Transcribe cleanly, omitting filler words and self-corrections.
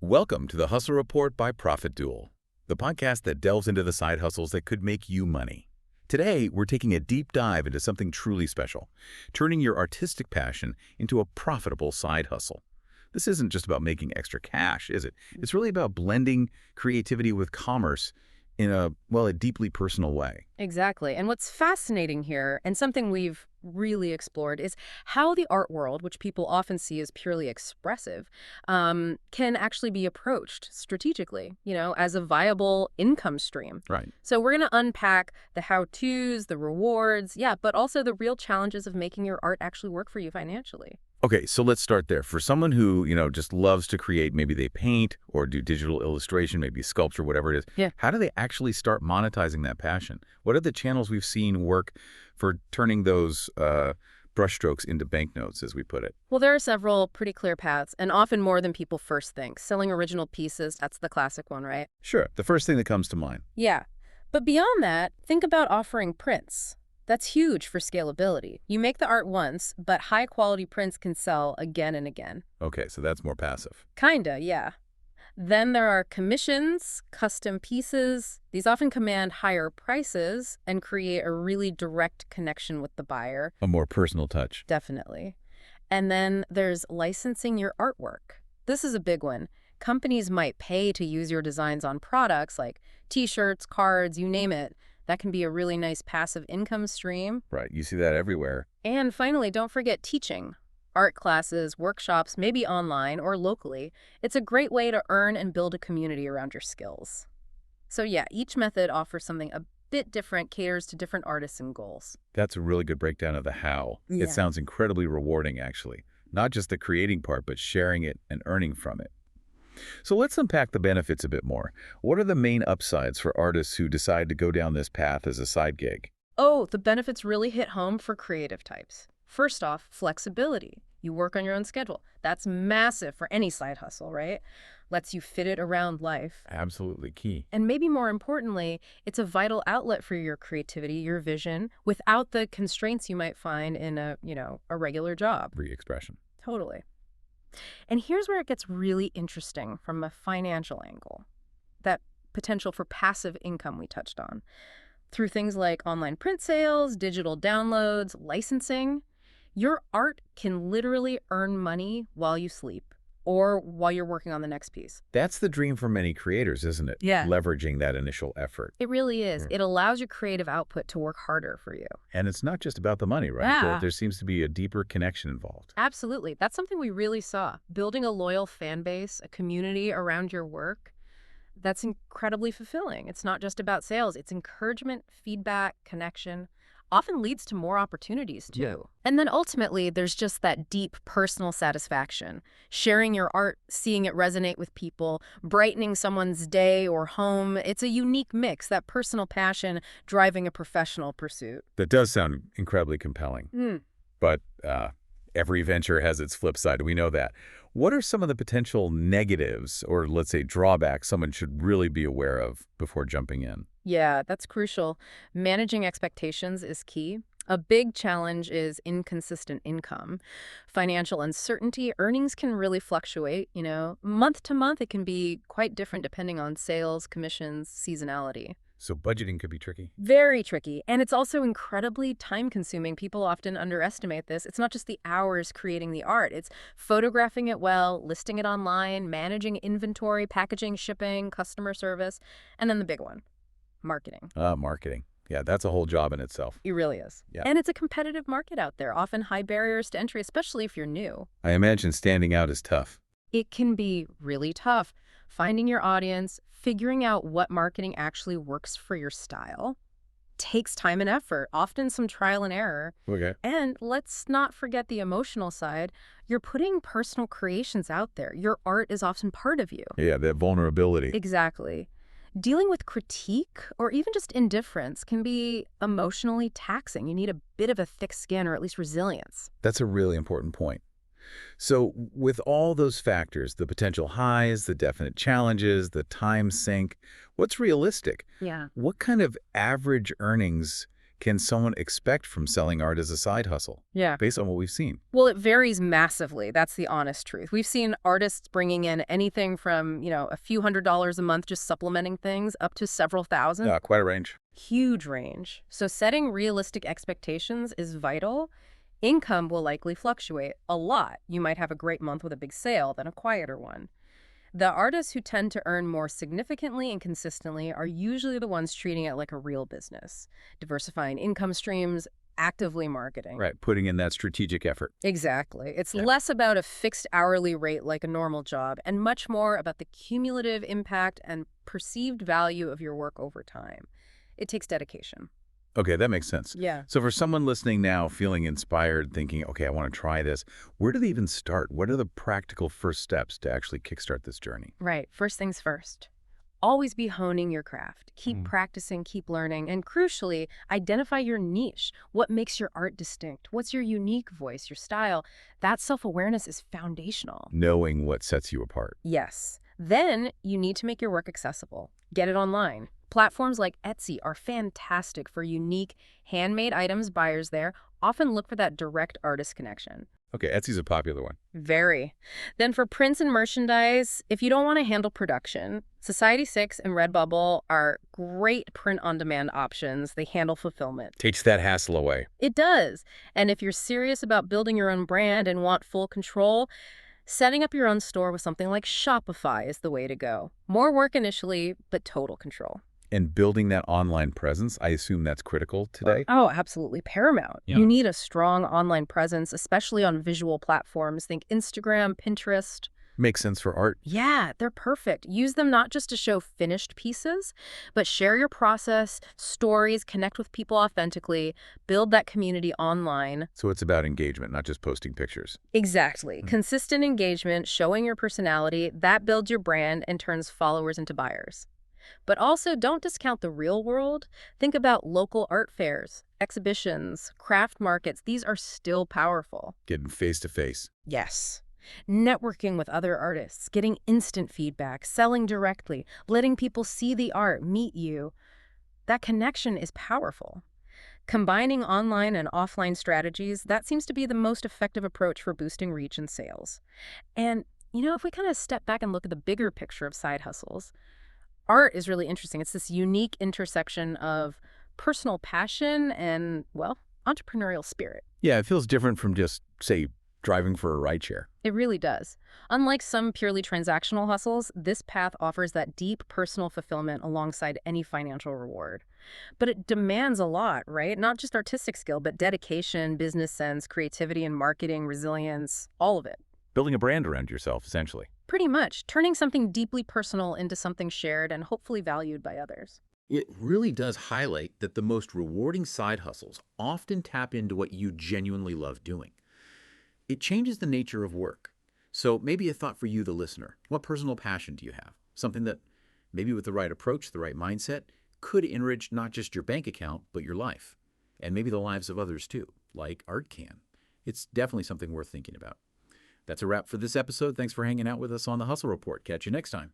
Welcome to the Hustle Report by Profit Duel, the podcast that delves into the side hustles that could make you money. Today, we're taking a deep dive into something truly special, turning your artistic passion into a profitable side hustle. This isn't just about making extra cash, is it? It's really about blending creativity with commerce in a deeply personal way. Exactly. And what's fascinating here, and something we've really explored, is how the art world, which people often see as purely expressive, can actually be approached strategically, as a viable income stream. Right. So we're going to unpack the how-tos, the rewards, but also the real challenges of making your art actually work for you financially. Okay, so let's start there. For someone who, just loves to create, maybe they paint or do digital illustration, maybe sculpture, whatever it is. Yeah. How do they actually start monetizing that passion? What are the channels we've seen work for turning those brushstrokes into banknotes, as we put it? Well, there are several pretty clear paths, and often more than people first think. Selling original pieces, that's the classic one, right? Sure, the first thing that comes to mind. Yeah. But beyond that, think about offering prints. That's huge for scalability. You make the art once, but high-quality prints can sell again and again. Okay, so that's more passive. Kinda, yeah. Then there are commissions, custom pieces. These often command higher prices and create a really direct connection with the buyer. A more personal touch. Definitely. And then there's licensing your artwork. This is a big one. Companies might pay to use your designs on products like t-shirts, cards, you name it. That can be a really nice passive income stream. Right, you see that everywhere. And finally, don't forget teaching. Art classes, workshops, maybe online or locally. It's a great way to earn and build a community around your skills. So yeah, each method offers something a bit different, caters to different artists and goals. That's a really good breakdown of the how. Yeah. It sounds incredibly rewarding, actually. Not just the creating part, but sharing it and earning from it. So let's unpack the benefits a bit more. What are the main upsides for artists who decide to go down this path as a side gig? Oh, the benefits really hit home for creative types. First off, flexibility. You work on your own schedule. That's massive for any side hustle, right? Lets you fit it around life. Absolutely key. And maybe more importantly, it's a vital outlet for your creativity, your vision, without the constraints you might find in a regular job. Free expression. Totally. And here's where it gets really interesting from a financial angle. That potential for passive income we touched on. Through things like online print sales, digital downloads, licensing, your art can literally earn money while you sleep or while you're working on the next piece. That's the dream for many creators, isn't it? Yeah. Leveraging that initial effort. It really is. It allows your creative output to work harder for you. And it's not just about the money, right? Yeah. There seems to be a deeper connection involved. Absolutely. That's something we really saw. Building a loyal fan base, a community around your work, that's incredibly fulfilling. It's not just about sales. It's encouragement, feedback, connection. Often leads to more opportunities, too. Yeah. And then ultimately, there's just that deep personal satisfaction. Sharing your art, seeing it resonate with people, brightening someone's day or home. It's a unique mix, that personal passion driving a professional pursuit. That does sound incredibly compelling. But every venture has its flip side. We know that. What are some of the potential negatives or, let's say, drawbacks someone should really be aware of before jumping in? Yeah, that's crucial. Managing expectations is key. A big challenge is inconsistent income. Financial uncertainty, earnings can really fluctuate, Month to month, it can be quite different depending on sales, commissions, seasonality. So budgeting could be tricky. Very tricky. And it's also incredibly time-consuming. People often underestimate this. It's not just the hours creating the art. It's photographing it well, listing it online, managing inventory, packaging, shipping, customer service, and then the big one, marketing. Marketing. Yeah, that's a whole job in itself. It really is. Yeah. And it's a competitive market out there, often high barriers to entry, especially if you're new. I imagine standing out is tough. It can be really tough. Finding your audience, figuring out what marketing actually works for your style, takes time and effort, often some trial and error. Okay. And let's not forget the emotional side. You're putting personal creations out there. Your art is often part of you. Yeah, that vulnerability. Exactly. Dealing with critique or even just indifference can be emotionally taxing. You need a bit of a thick skin or at least resilience. That's a really important point. So with all those factors, the potential highs, the definite challenges, the time sink, what's realistic? Yeah. What kind of average earnings can someone expect from selling art as a side hustle, Yeah. based on what we've seen? Well, it varies massively. That's the honest truth. We've seen artists bringing in anything from, a few $100s a month just supplementing things up to several thousand. Yeah, quite a range. Huge range. So setting realistic expectations is vital. Income will likely fluctuate a lot. You might have a great month with a big sale, then a quieter one. The artists who tend to earn more significantly and consistently are usually the ones treating it like a real business, diversifying income streams, actively marketing. Right, putting in that strategic effort. Exactly. It's Yeah. less about a fixed hourly rate like a normal job and much more about the cumulative impact and perceived value of your work over time. It takes dedication. Okay, that makes sense. Yeah. So for someone listening now, feeling inspired, thinking, okay, I want to try this, where do they even start? What are the practical first steps to actually kickstart this journey? Right. First things first. Always be honing your craft. Keep practicing, keep learning, and crucially, identify your niche. What makes your art distinct? What's your unique voice, your style? That self-awareness is foundational. Knowing what sets you apart. Yes. Then you need to make your work accessible. Get it online. Platforms like Etsy are fantastic for unique, handmade items. Buyers there often look for that direct artist connection. Okay, Etsy's a popular one. Very. Then for prints and merchandise, if you don't want to handle production, Society6 and Redbubble are great print-on-demand options. They handle fulfillment. Takes that hassle away. It does. And if you're serious about building your own brand and want full control, setting up your own store with something like Shopify is the way to go. More work initially, but total control. And building that online presence, I assume that's critical today? Oh, absolutely paramount. Yeah. You need a strong online presence, especially on visual platforms. Think Instagram, Pinterest. Makes sense for art. Yeah, they're perfect. Use them not just to show finished pieces, but share your process, stories, connect with people authentically, build that community online. So it's about engagement, not just posting pictures. Exactly. Consistent engagement, showing your personality, that builds your brand and turns followers into buyers. But also, don't discount the real world. Think about local art fairs, exhibitions, craft markets. These are still powerful. Getting face-to-face. Yes. Networking with other artists, getting instant feedback, selling directly, letting people see the art, meet you. That connection is powerful. Combining online and offline strategies, that seems to be the most effective approach for boosting reach and sales. And, if we kind of step back and look at the bigger picture of side hustles, art is really interesting. It's this unique intersection of personal passion and, entrepreneurial spirit. Yeah, it feels different from just, say, driving for a rideshare. It really does. Unlike some purely transactional hustles, this path offers that deep personal fulfillment alongside any financial reward. But it demands a lot, right? Not just artistic skill, but dedication, business sense, creativity and marketing, resilience, all of it. Building a brand around yourself, essentially. Pretty much, turning something deeply personal into something shared and hopefully valued by others. It really does highlight that the most rewarding side hustles often tap into what you genuinely love doing. It changes the nature of work. So maybe a thought for you, the listener. What personal passion do you have? Something that, maybe with the right approach, the right mindset, could enrich not just your bank account, but your life. And maybe the lives of others too, like art can. It's definitely something worth thinking about. That's a wrap for this episode. Thanks for hanging out with us on The Hustle Report. Catch you next time.